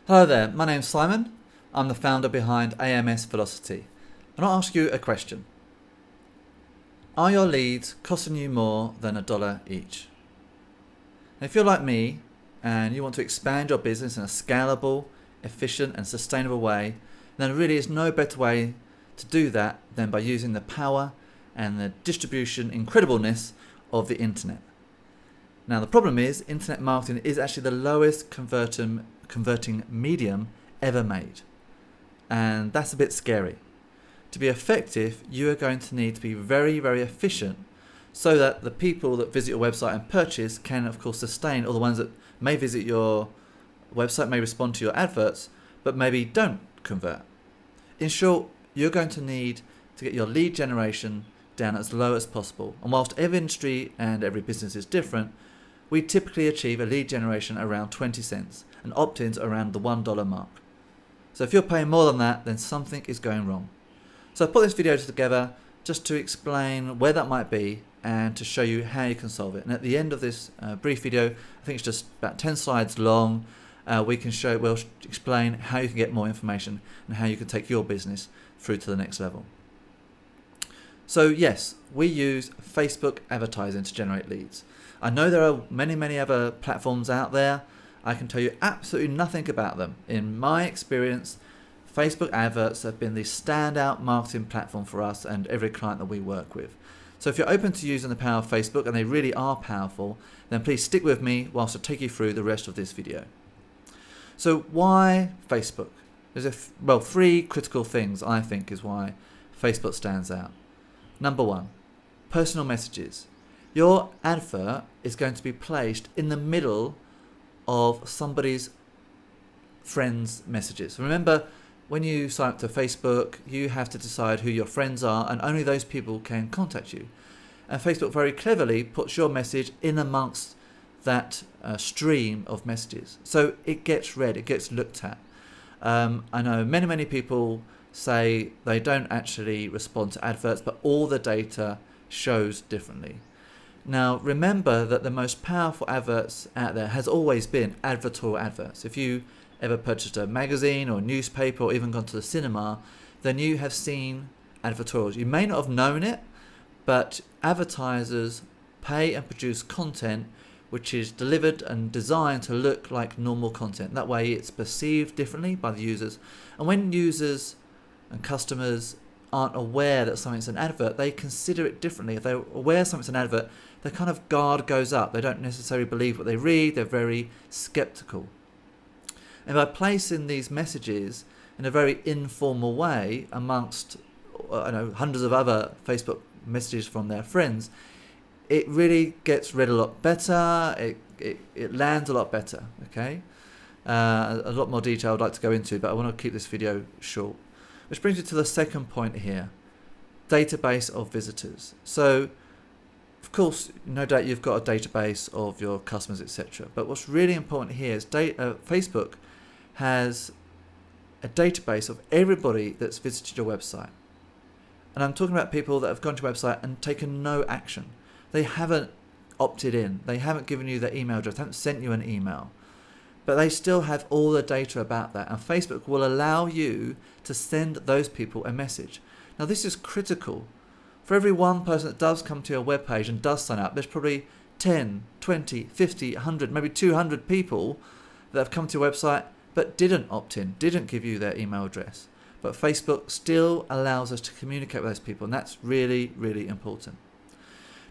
Hello there, my name's Simon. I'm the founder behind AMS Velocity. And I'll ask you a question. Are your leads costing you more than $1 each? And if you're like me and you want to expand your business in a scalable, efficient and sustainable way, then there really is no better way to do that than by using the power and the distribution incredibleness of the internet. Now the problem is, internet marketing is actually the lowest converting medium ever made. And that's a bit scary. To be effective, you are going to need to be very, very efficient so that the people that visit your website and purchase can, of course, sustain, or the ones that may visit your website, may respond to your adverts, but maybe don't convert. In short, you're going to need to get your lead generation down as low as possible. And whilst every industry and every business is different, we typically achieve a lead generation around 20 cents and opt-ins around the $1 mark. So if you're paying more than that, then something is going wrong. So I put this video together just to explain where that might be and to show you how you can solve it. And at the end of this brief video, I think it's just about 10 slides long, we'll explain how you can get more information and how you can take your business through to the next level. So yes, we use Facebook advertising to generate leads. I know there are many other platforms out there. I can tell you absolutely nothing about them. In my experience, Facebook adverts have been the standout marketing platform for us and every client that we work with. So if you're open to using the power of Facebook, and they really are powerful, then please stick with me whilst I take you through the rest of this video. So why Facebook? There's three critical things I think is why Facebook stands out. Number one, personal messages. Your advert is going to be placed in the middle of somebody's friends' messages. Remember, when you sign up to Facebook, you have to decide who your friends are, and only those people can contact you. And Facebook very cleverly puts your message in amongst that stream of messages. So it gets read, it gets looked at. I know many people say they don't actually respond to adverts, but all the data shows differently. Now remember that the most powerful adverts out there has always been advertorial adverts. If you ever purchased a magazine or a newspaper or even gone to the cinema, then you have seen advertorials. You may not have known it, but advertisers pay and produce content which is delivered and designed to look like normal content. That way it's perceived differently by the users. And when users and customers aren't aware that something's an advert, they consider it differently. If they're aware something's an advert, their kind of guard goes up. They don't necessarily believe what they read. They're very skeptical. And by placing these messages in a very informal way amongst hundreds of other Facebook messages from their friends, it really gets read a lot better. It lands a lot better. Okay, a lot more detail I'd like to go into, but I want to keep this video short. Which brings me to the second point here, database of visitors. So, of course, no doubt you've got a database of your customers, etc. But what's really important here is Facebook has a database of everybody that's visited your website. And I'm talking about people that have gone to your website and taken no action. They haven't opted in. They haven't given you their email address. They haven't sent you an email. But they still have all the data about that. And Facebook will allow you to send those people a message. Now this is critical. For every one person that does come to your webpage and does sign up, there's probably 10, 20, 50, 100, maybe 200 people that have come to your website but didn't opt in, didn't give you their email address. But Facebook still allows us to communicate with those people, and that's really important.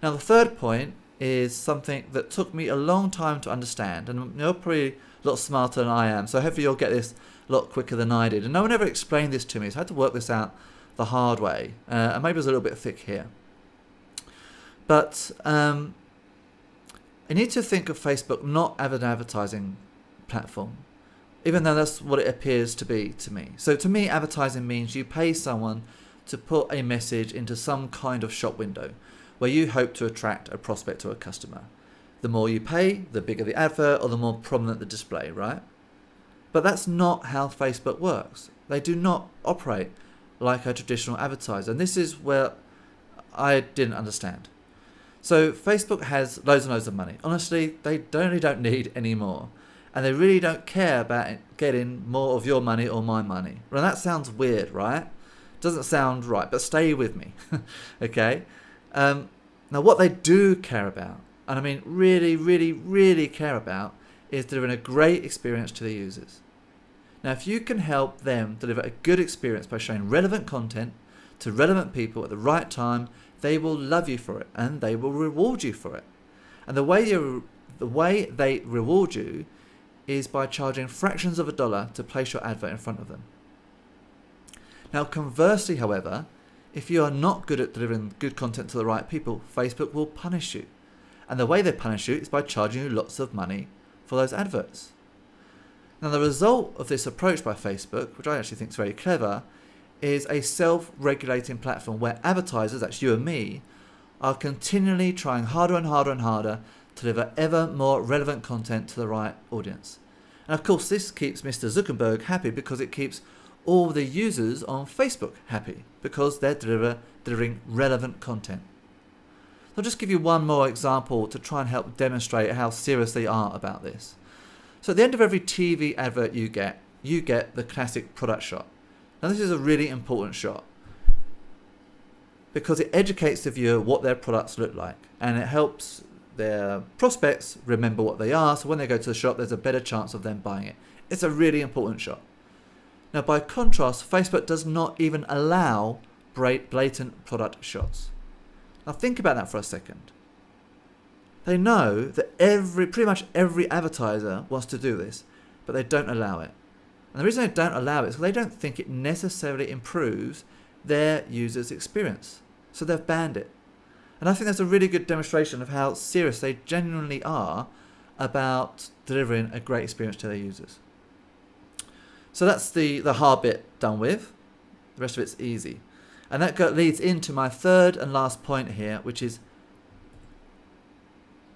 Now the third point is something that took me a long time to understand, and you're probably a lot smarter than I am, so hopefully you'll get this a lot quicker than I did. And no one ever explained this to me, so I had to work this out the hard way, and maybe it was a little bit thick here. But I need to think of Facebook not as an advertising platform, even though that's what it appears to be to me. So to me, advertising means you pay someone to put a message into some kind of shop window where you hope to attract a prospect or a customer. The more you pay, the bigger the advert or the more prominent the display, right? But that's not how Facebook works. They do not operate like a traditional advertiser. And this is where I didn't understand. So Facebook has loads and loads of money. Honestly, they really don't need any more. and they really don't care about getting more of your money or my money. Well, that sounds weird, right? Doesn't sound right, but stay with me, okay? Now, what they do care about, and I mean really, really, really care about, is delivering a great experience to their users. Now, if you can help them deliver a good experience by showing relevant content to relevant people at the right time, they will love you for it and they will reward you for it. And the way they reward you is by charging fractions of a dollar to place your advert in front of them. Now, conversely, however, if you are not good at delivering good content to the right people, Facebook will punish you. And the way they punish you is by charging you lots of money for those adverts. Now, the result of this approach by Facebook, which I actually think is very clever, is a self-regulating platform where advertisers, that's you and me, are continually trying harder and harder and harder to deliver ever more relevant content to the right audience. And of course, this keeps Mr. Zuckerberg happy because it keeps all the users on Facebook happy because they're delivering relevant content. I'll just give you one more example to try and help demonstrate how serious they are about this. So at the end of every TV advert you get the classic product shot. Now, this is a really important shot because it educates the viewer what their products look like, and it helps their prospects remember what they are, so when they go to the shop there's a better chance of them buying it. It's a really important shot. Now, by contrast, Facebook does not even allow blatant product shots. Now think about that for a second. They know that pretty much every advertiser wants to do this, but they don't allow it. And the reason they don't allow it is because they don't think it necessarily improves their users' experience. So they've banned it. And I think that's a really good demonstration of how serious they genuinely are about delivering a great experience to their users. So that's the hard bit done with. The rest of it's easy. And that leads into my third and last point here, which is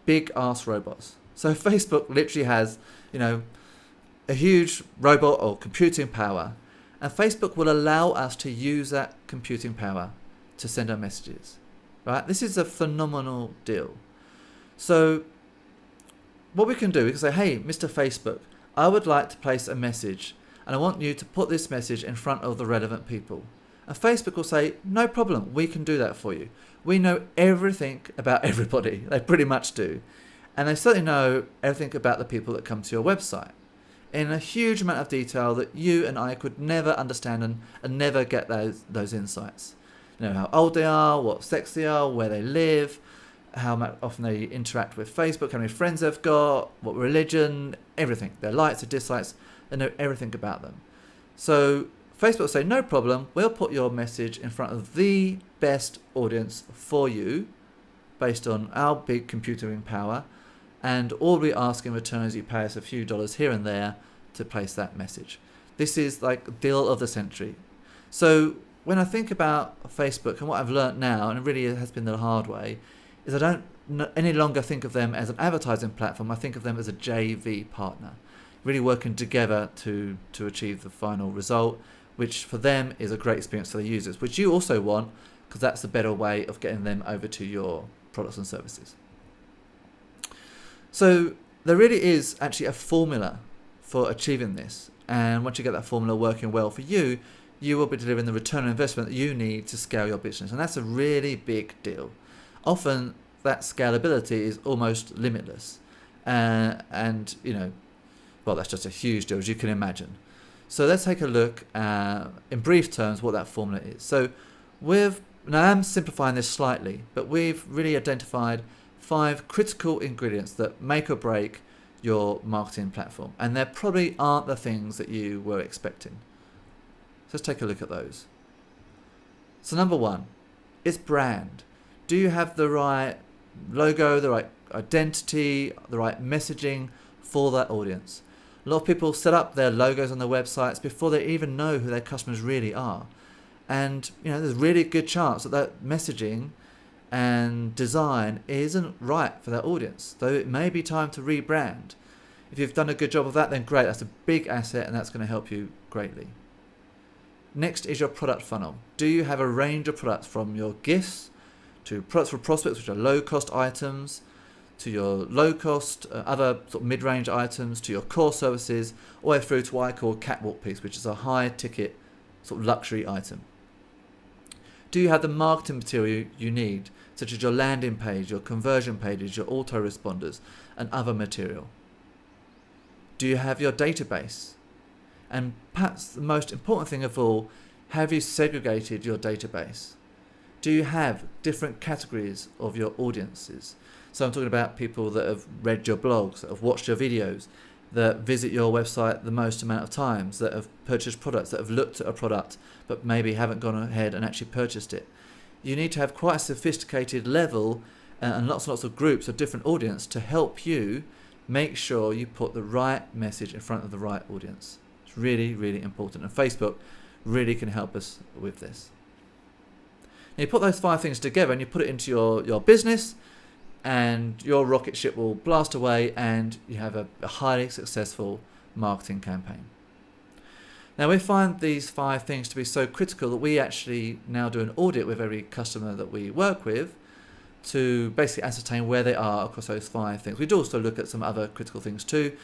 big ass robots. So Facebook literally has, a huge robot or computing power, and Facebook will allow us to use that computing power to send our messages. Right? This is a phenomenal deal. So what we can do, we can say, hey, Mr. Facebook, I would like to place a message, and I want you to put this message in front of the relevant people. And Facebook will say, no problem, we can do that for you. We know everything about everybody. They pretty much do. And they certainly know everything about the people that come to your website in a huge amount of detail that you and I could never understand and never get those insights. How old they are, what sex they are, where they live, how often they interact with Facebook, how many friends they've got, what religion, everything. Their likes, their dislikes, they know everything about them. So Facebook will say, no problem, we'll put your message in front of the best audience for you based on our big computing power, and all we ask in return is you pay us a few dollars here and there to place that message. This is like the deal of the century. So when I think about Facebook and what I've learned now, and it really has been the hard way, is I don't any longer think of them as an advertising platform. I think of them as a JV partner, really working together to achieve the final result, which for them is a great experience for the users, which you also want because that's a better way of getting them over to your products and services. So there really is actually a formula for achieving this, and once you get that formula working well for you, you will be delivering the return on investment that you need to scale your business, and that's a really big deal. Often that scalability is almost limitless, and that's just a huge deal, as you can imagine. So let's take a look in brief terms what that formula is. So now I'm simplifying this slightly, but we've really identified 5 critical ingredients that make or break your marketing platform, and there probably aren't the things that you were expecting. So let's take a look at those. So number 1 is brand. Do you have the right logo, the right identity, the right messaging for that audience? A lot of people set up their logos on their websites before they even know who their customers really are. And there's a really good chance that messaging and design isn't right for that audience. So it may be time to rebrand. If you've done a good job of that, then great. That's a big asset and that's going to help you greatly. Next is your product funnel. Do you have a range of products from your gifts to products for prospects, which are low-cost items, to your low-cost, other sort of mid-range items, to your core services, all the way through to what I call catwalk piece, which is a high-ticket sort of luxury item. Do you have the marketing material you need, such as your landing page, your conversion pages, your autoresponders, and other material? Do you have your database? And perhaps the most important thing of all, have you segregated your database? Do you have different categories of your audiences? So I'm talking about people that have read your blogs, that have watched your videos, that visit your website the most amount of times, that have purchased products, that have looked at a product but maybe haven't gone ahead and actually purchased it. You need to have quite a sophisticated level and lots and lots of groups of different audience to help you make sure you put the right message in front of the right audience. It's really, really important, and Facebook really can help us with this. Now, you put those 5 things together and you put it into your business, and your rocket ship will blast away and you have a highly successful marketing campaign. Now, we find these 5 things to be so critical that we actually now do an audit with every customer that we work with to basically ascertain where they are across those 5 things. We do also look at some other critical things too,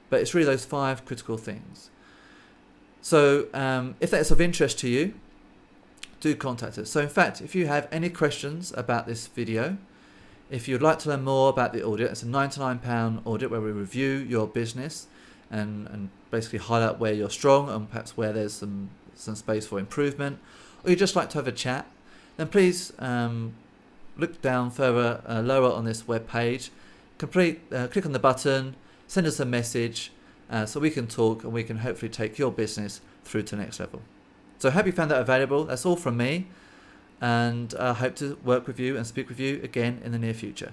but it's really those 5 critical things. So if that's of interest to you, do contact us. So in fact, if you have any questions about this video, if you'd like to learn more about the audit, it's a £99 audit where we review your business and basically highlight where you're strong and perhaps where there's some space for improvement, or you'd just like to have a chat, then please look down further lower on this web page, click on the button, send us a message so we can talk and we can hopefully take your business through to the next level. So I hope you found that valuable. That's all from me, and I hope to work with you and speak with you again in the near future.